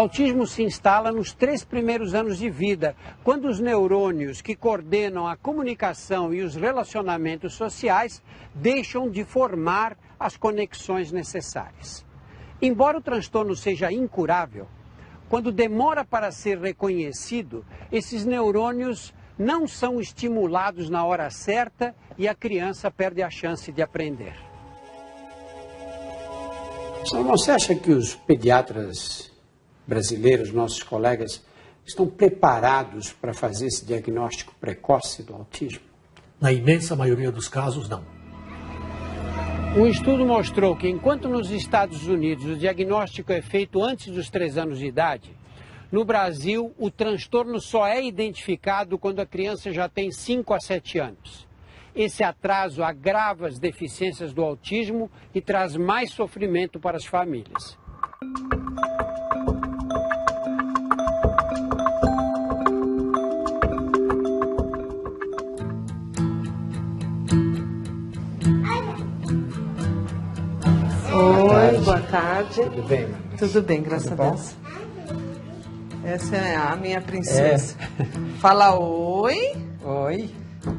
O autismo se instala nos 3 primeiros anos de vida, quando os neurônios que coordenam a comunicação e os relacionamentos sociais deixam de formar as conexões necessárias. Embora o transtorno seja incurável, quando demora para ser reconhecido, esses neurônios não são estimulados na hora certa e a criança perde a chance de aprender. Você acha que os pediatras brasileiros, nossos colegas, estão preparados para fazer esse diagnóstico precoce do autismo? Na imensa maioria dos casos, não. Um estudo mostrou que, enquanto nos Estados Unidos o diagnóstico é feito antes dos 3 anos de idade, no Brasil o transtorno só é identificado quando a criança já tem 5 a 7 anos. Esse atraso agrava as deficiências do autismo e traz mais sofrimento para as famílias. Oi, boa tarde. Tudo bem, mãe? Tudo bem, graças a Deus. Essa é a minha princesa. É. Fala oi. Oi.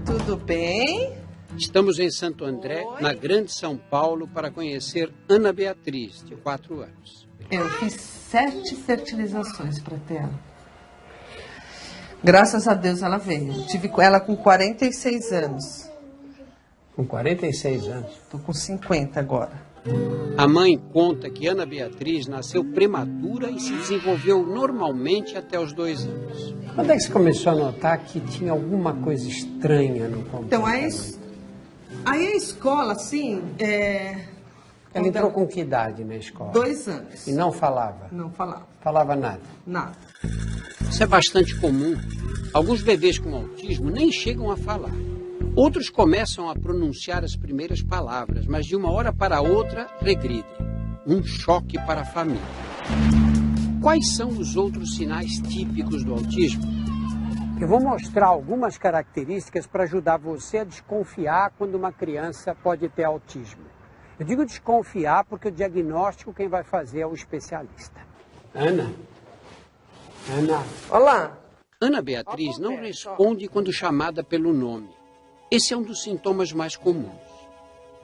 Tudo bem? Estamos em Santo André, na Grande São Paulo, para conhecer Ana Beatriz, de 4 anos. Eu fiz 7 fertilizações para ter ela. Graças a Deus ela veio. Tive ela com 46 anos. Com 46 anos? Tô com 50 agora. A mãe conta que Ana Beatriz nasceu prematura e se desenvolveu normalmente até os 2 anos. Quando é que você começou a notar que tinha alguma coisa estranha no comportamento? Então, aí a escola, assim, Ela entrou com que idade na escola? 2 anos. E não falava? Não falava. Falava nada? Nada. Isso é bastante comum. Alguns bebês com autismo nem chegam a falar. Outros começam a pronunciar as primeiras palavras, mas de uma hora para outra regridem. Um choque para a família. Quais são os outros sinais típicos do autismo? Eu vou mostrar algumas características para ajudar você a desconfiar quando uma criança pode ter autismo. Eu digo desconfiar porque o diagnóstico quem vai fazer é o especialista. Ana? Olá. Ana Beatriz não responde quando chamada pelo nome. Esse é um dos sintomas mais comuns.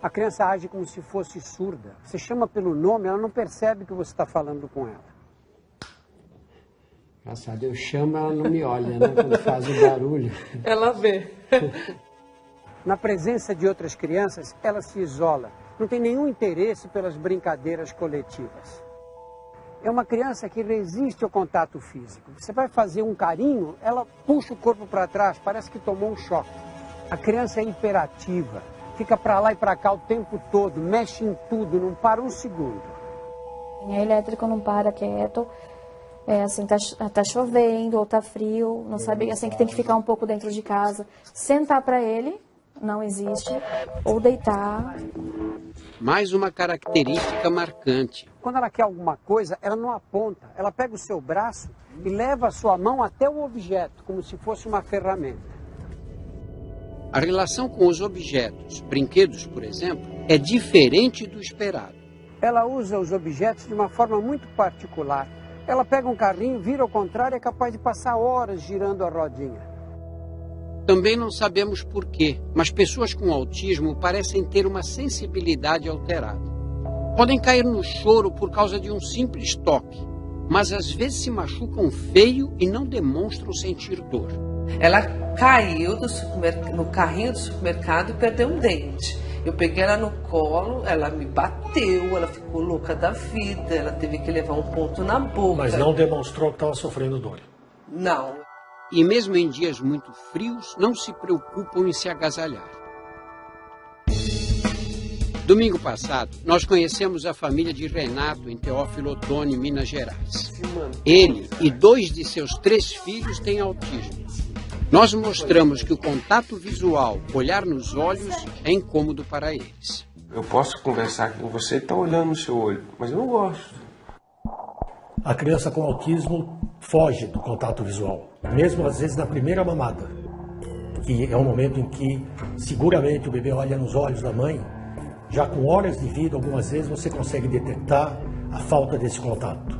A criança age como se fosse surda. Você chama pelo nome, ela não percebe que você está falando com ela. Engraçado, eu chamo, ela não me olha, né? Quando faz o barulho. Ela vê. Na presença de outras crianças, ela se isola. Não tem nenhum interesse pelas brincadeiras coletivas. É uma criança que resiste ao contato físico. Você vai fazer um carinho, ela puxa o corpo para trás, parece que tomou um choque. A criança é hiperativa, fica para lá e para cá o tempo todo, mexe em tudo, não para um segundo. É elétrico, não para quieto, assim, tá chovendo ou tá frio, não sabe, assim, que tem que ficar um pouco dentro de casa. Sentar para ele, não existe, ou deitar. Mais uma característica marcante. Quando ela quer alguma coisa, ela não aponta, ela pega o seu braço e leva a sua mão até o objeto, como se fosse uma ferramenta. A relação com os objetos, brinquedos, por exemplo, é diferente do esperado. Ela usa os objetos de uma forma muito particular. Ela pega um carrinho, vira ao contrário e é capaz de passar horas girando a rodinha. Também não sabemos por quê, mas pessoas com autismo parecem ter uma sensibilidade alterada. Podem cair no choro por causa de um simples toque, mas às vezes se machucam feio e não demonstram sentir dor. Ela caiu no carrinho do supermercado e perdeu um dente. Eu peguei ela no colo, ela me bateu, ela ficou louca da vida, ela teve que levar um ponto na boca. Mas não demonstrou que estava sofrendo dor? Não. E mesmo em dias muito frios, não se preocupam em se agasalhar. Domingo passado, nós conhecemos a família de Renato em Teófilo Otoni, Minas Gerais. Ele e 2 de seus 3 filhos têm autismo. Nós mostramos que o contato visual, olhar nos olhos, é incômodo para eles. Eu posso conversar com você e estar olhando no seu olho, mas eu não gosto. A criança com autismo foge do contato visual, mesmo às vezes na primeira mamada, que é o momento em que seguramente o bebê olha nos olhos da mãe. Já com horas de vida, algumas vezes você consegue detectar a falta desse contato.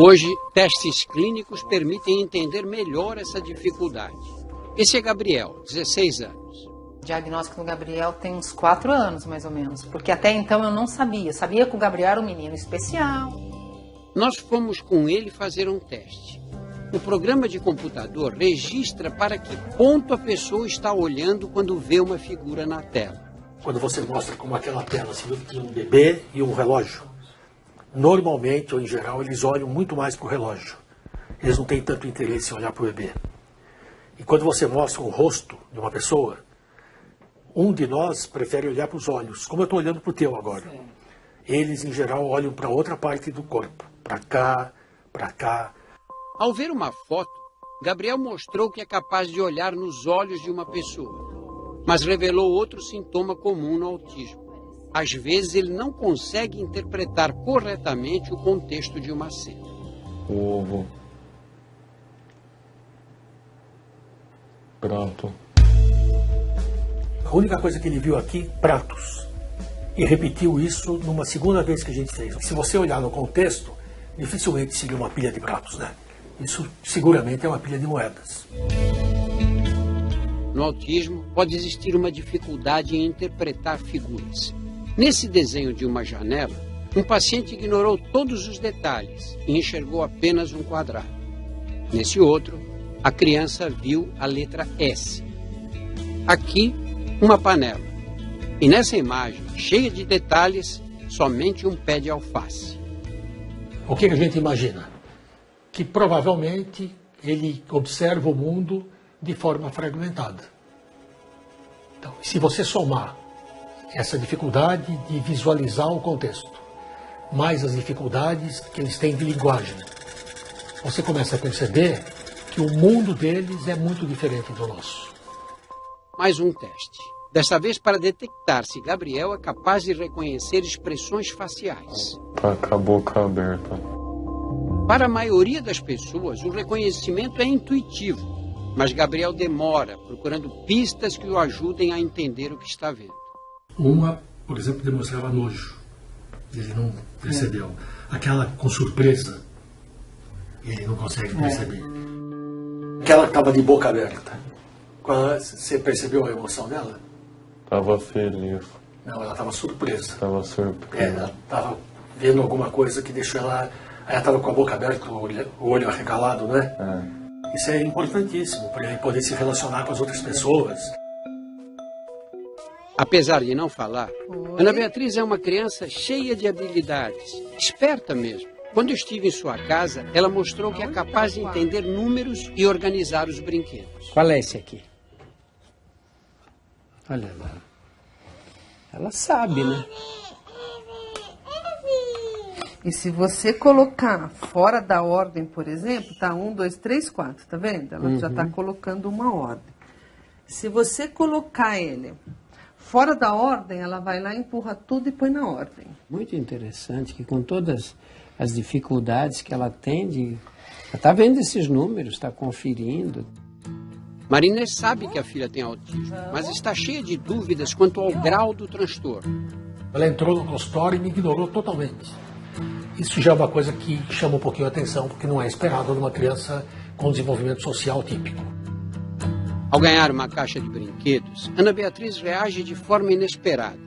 Hoje, testes clínicos permitem entender melhor essa dificuldade. Esse é Gabriel, 16 anos. O diagnóstico do Gabriel tem uns 4 anos, mais ou menos, porque até então eu não sabia. Sabia que o Gabriel era um menino especial. Nós fomos com ele fazer um teste. O programa de computador registra para que ponto a pessoa está olhando quando vê uma figura na tela. Quando você mostra como aquela tela se tinha um bebê e um relógio, normalmente, ou em geral, eles olham muito mais para o relógio. Eles não têm tanto interesse em olhar para o bebê. E quando você mostra o rosto de uma pessoa, um de nós prefere olhar para os olhos, como eu estou olhando para o teu agora. Sim. Eles, em geral, olham para outra parte do corpo, para cá, para cá. Ao ver uma foto, Gabriel mostrou que é capaz de olhar nos olhos de uma pessoa, mas revelou outro sintoma comum no autismo. Às vezes ele não consegue interpretar corretamente o contexto de uma cena. Ovo. Prato. A única coisa que ele viu aqui, pratos. E repetiu isso numa segunda vez que a gente fez. Se você olhar no contexto, dificilmente seria uma pilha de pratos, né? Isso seguramente é uma pilha de moedas. No autismo, pode existir uma dificuldade em interpretar figuras. Nesse desenho de uma janela, um paciente ignorou todos os detalhes e enxergou apenas um quadrado. Nesse outro, a criança viu a letra S. Aqui, uma panela. E nessa imagem, cheia de detalhes, somente um pé de alface. O que a gente imagina? Que provavelmente ele observa o mundo de forma fragmentada. Então, se você somar essa dificuldade de visualizar o contexto, mais as dificuldades que eles têm de linguagem, você começa a perceber que o mundo deles é muito diferente do nosso. Mais um teste. Desta vez para detectar se Gabriel é capaz de reconhecer expressões faciais. Tá com a boca aberta. Para a maioria das pessoas, o reconhecimento é intuitivo, mas Gabriel demora, procurando pistas que o ajudem a entender o que está vendo. Uma, por exemplo, demonstrava nojo. Ele não percebeu. Aquela com surpresa, ele não consegue perceber. Aquela que estava de boca aberta. Você percebeu a emoção dela? Tava feliz. Não, ela estava surpresa. Tava surpresa. Ela estava vendo alguma coisa que deixou ela... Ela estava com a boca aberta, o olho arregalado, né? É. Isso é importantíssimo, para ele poder se relacionar com as outras pessoas. Apesar de não falar, Ana Beatriz é uma criança cheia de habilidades, esperta mesmo. Quando eu estive em sua casa, ela mostrou que é capaz de entender números e organizar os brinquedos. Qual é esse aqui? Olha lá. Ela sabe, né? E se você colocar fora da ordem, por exemplo, tá 1, 2, 3, 4, tá vendo? Ela já está colocando uma ordem. Se você colocar ele fora da ordem, ela vai lá, empurra tudo e põe na ordem. Muito interessante que com todas as dificuldades que ela tem, ela está vendo esses números, está conferindo. Marina sabe que a filha tem autismo, mas está cheia de dúvidas quanto ao grau do transtorno. Ela entrou no consultório e me ignorou totalmente. Isso já é uma coisa que chama um pouquinho a atenção, porque não é esperado numa criança com desenvolvimento social típico. Ao ganhar uma caixa de brinquedos, Ana Beatriz reage de forma inesperada.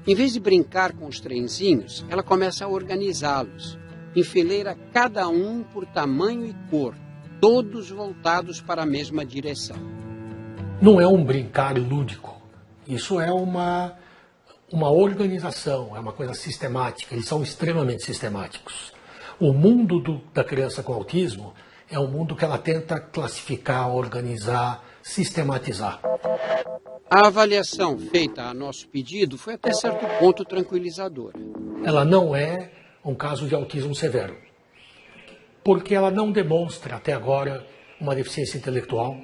Em vez de brincar com os trenzinhos, ela começa a organizá-los, enfileira cada um por tamanho e cor, todos voltados para a mesma direção. Não é um brincar lúdico, isso é uma organização, é uma coisa sistemática, eles são extremamente sistemáticos. O mundo da criança com autismo é um mundo que ela tenta classificar, organizar, sistematizar. A avaliação feita a nosso pedido foi até certo ponto tranquilizadora. Ela não é um caso de autismo severo, porque ela não demonstra até agora uma deficiência intelectual,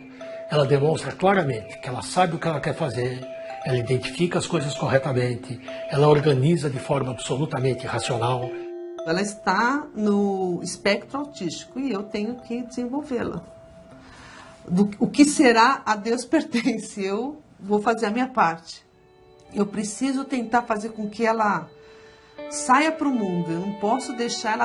ela demonstra claramente que ela sabe o que ela quer fazer, ela identifica as coisas corretamente, ela organiza de forma absolutamente racional. Ela está no espectro autístico e eu tenho que desenvolvê-la. O que será, a Deus pertence. Eu vou fazer a minha parte. Eu preciso tentar fazer com que ela saia para o mundo. Eu não posso deixar ela